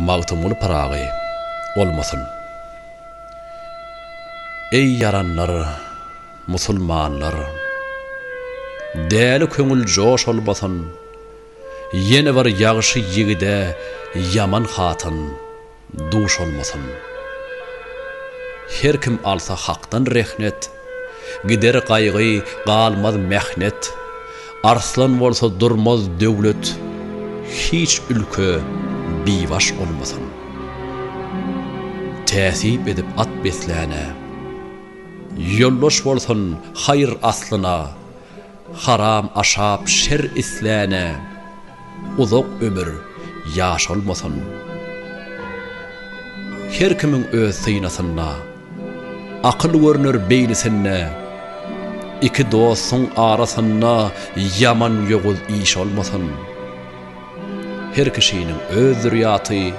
Magtymul paragy olmasyn. Ey yaranlar, musulmanlar, däli köňül joş olmasyn. Ýene bir ýagşy ýigide yaman hatyn duş olmasyn. Her kim alsa hakdan rehnet, gider gaýgy galmaz mehnet. Arslan bolsa durmaz döwlet, hiç ülke biwaş olmasyn. Täsip edip at besläne, ýoldaş bolsyn hayır aslyna, haram aşap şer isläne, uzak ömür ýaş olmasyn. Her kimin öz synasyna, akyl görünür beýnisine, iki dostuň arasyna yaman ýogul iş olmasyn. Her kişiniň öz zürriýaty